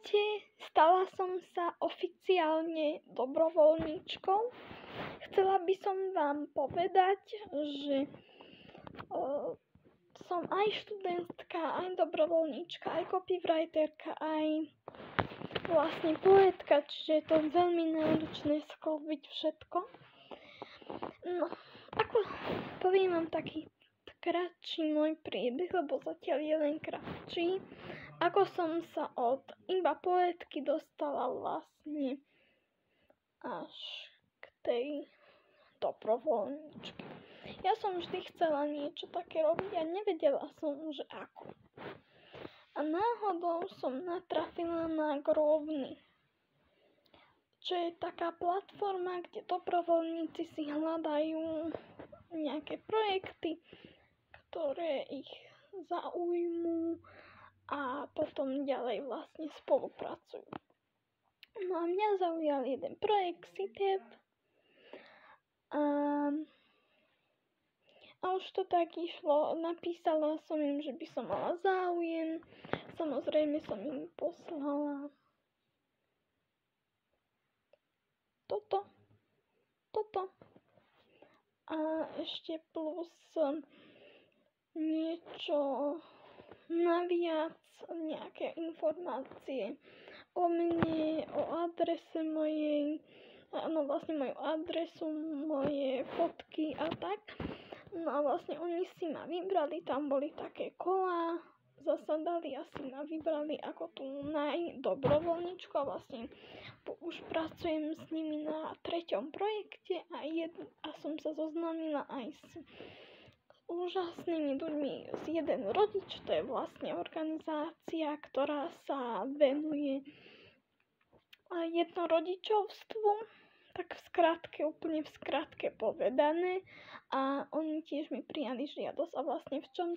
Ahojte, stala som sa oficiálne dobrovoľníčkou. Chcela by som vám povedať, že som aj študentka, aj dobrovoľníčka, aj copywriterka, aj vlastne poetka, čiže je to veľmi náročné sklobiť všetko. No, ako poviem vám taký kratší môj príbeh, lebo zatiaľ je len kratší. Ako som sa od iba poetky dostala vlastne až k tej dobrovoľníčke. Ja som vždy chcela niečo také robiť a nevedela som, že ako. A náhodou som natrafila na Growny, čo je taká platforma, kde dobrovoľníci si hľadajú nejaké projekty, ktoré ich zaujmú a potom ďalej vlastne spolupracujú. No a mňa zaujal jeden projekt Citep a už to tak išlo. Napísala som im, že by som mala záujem. Samozrejme som im poslala toto a ešte plus niečo naviac, nejaké informácie o mne, o adrese mojej, no vlastne moju adresu, moje fotky a tak. No a vlastne oni si ma vybrali, tam boli také kolá, zasadali a si ma vybrali ako tú najdobrovoľníčku a vlastne už pracujem s nimi na 3. projekte a som sa zoznámila aj s úžasnými ľuďmi z Jeden rodič, to je vlastne organizácia, ktorá sa venuje jednorodičovstvu, tak úplne v skratke povedané. A oni tiež mi prijali žiadosť a vlastne v čom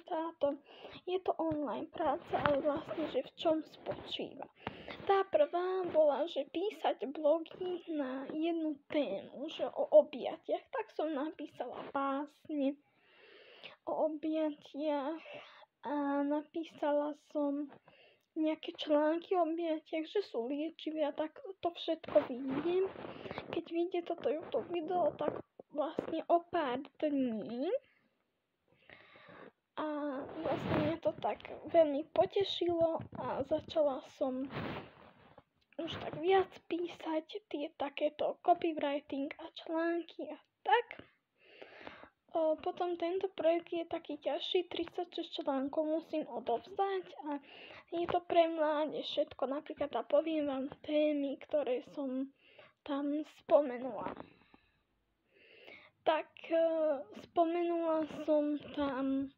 je to online práca, ale vlastne, že v čom spočíva. Tá prvá bola, že písať blogy na jednu tému, že o objatiach, tak som napísala básne o objatiach a napísala som nejaké články o objatiach, že sú liečivé a tak to všetko vidím. Keď vidíte toto YouTube video, tak vlastne o pár dní a vlastne mňa to tak veľmi potešilo a začala som už tak viac písať tie takéto copywriting a články a tak. Potom tento projekt je taký ťažší, 36 článkov musím odovzdať a je to pre mládež všetko. Napríklad poviem vám témy, ktoré som tam spomenula. Tak spomenula som tam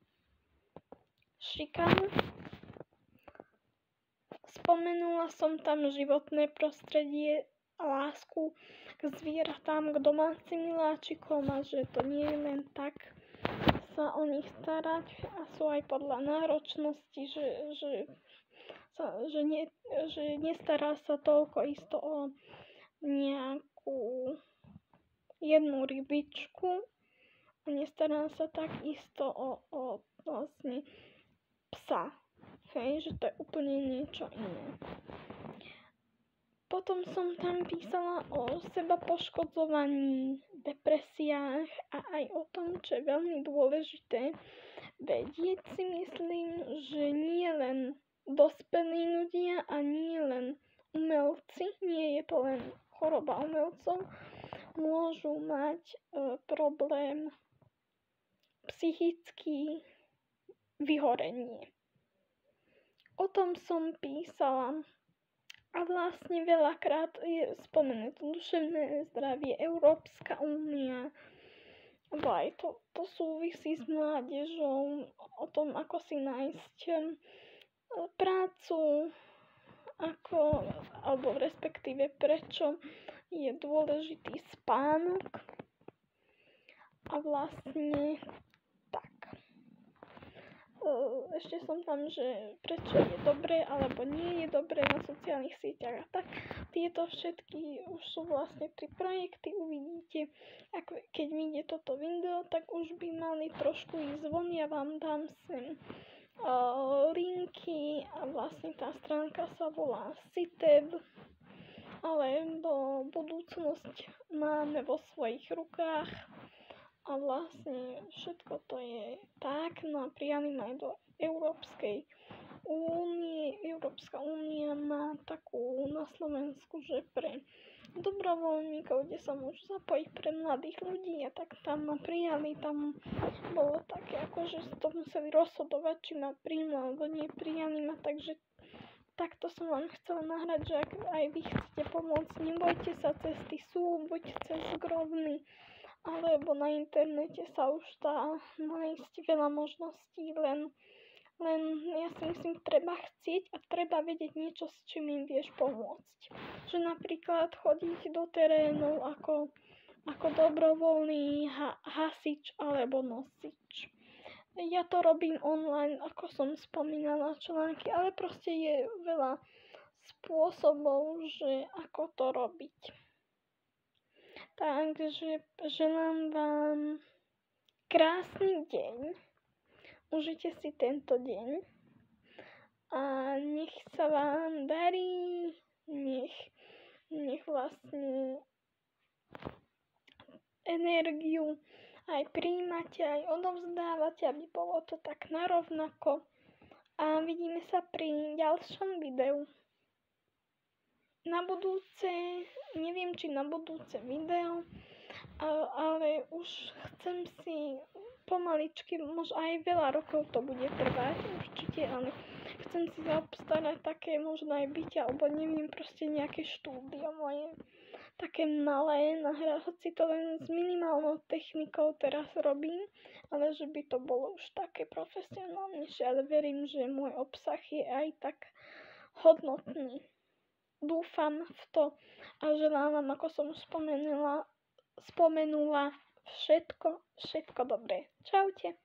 šikanu, spomenula som tam životné prostredie a lásku k zvieratám, k domácim miláčikom a že to nie je len tak sa o nich starať a sú aj podľa náročnosti, že nestará sa toľko isto o nejakú jednu rybičku a nestará sa tak isto o vlastne psa. Hej, že to je úplne niečo iné. Potom som tam písala o sebapoškodzovaní, depresiách a aj o tom, čo je veľmi dôležité vedieť, si myslím, že nie len dospelí ľudia a nie len umelci, nie je to len choroba umelcov, môžu mať problém psychický, vyhorenie. O tom som písala. A vlastne veľakrát je spomenuté duševné zdravie, Európska únia, lebo aj to súvisí s mládežou, o tom, ako si nájsť prácu, alebo respektíve prečo je dôležitý spánok a vlastne tak. Ešte som tam, že prečo je dobré alebo nie je dobré na sociálnych sieťach a tak. Tieto všetky už sú vlastne 3 projekty, uvidíte. Keď vyjde toto video, tak už by mali trošku ísť von, ja vám dám sem linky a vlastne tá stránka sa volá Citeb, alebo budúcnosť máme vo svojich rukách a vlastne všetko to je tak, no a prijali ma aj do Európskej únie. Európska únia má takú na Slovensku, že pre dobrovoľníkov, kde sa môžu zapojiť pre mladých ľudí a tak tam ma prijali, tam bolo také, akože to museli rozhodovať, či ma príjmu alebo nie, prijali ma, takže takto som vám chcela nahrať, že ak aj vy chcete pomôcť, nebojte sa, cesty sú, buď cez Grovny, alebo na internete sa už dá nájsť veľa možností, len ja si myslím, treba chcieť a treba vedieť niečo, s čím im vieš pomôcť. Že napríklad chodiť do terénov ako dobrovoľný hasič alebo nosič. Ja to robím online, ako som spomínala články, ale proste je veľa spôsobov, že ako to robiť. Takže želám vám krásny deň. Užite si tento deň a nech sa vám darí, nech vlastne energiu aj prijímate, aj odovzdávate, aby bolo to tak narovnako. A vidíme sa pri ďalšom videu. Neviem, či na budúce video, ale už chcem si pomaličky, možno aj veľa rokov to bude trvať, určite, ale chcem si zaobstarať také možno aj byť, alebo neviem, proste nejaké štúdio moje, také malé, nahrať, hoci to len s minimálnou technikou teraz robím, ale že by to bolo už také profesionálnejšie, ale verím, že môj obsah je aj tak hodnotný. Dúfam v to a želám vám, ako som už spomenula, všetko dobré. Čaute.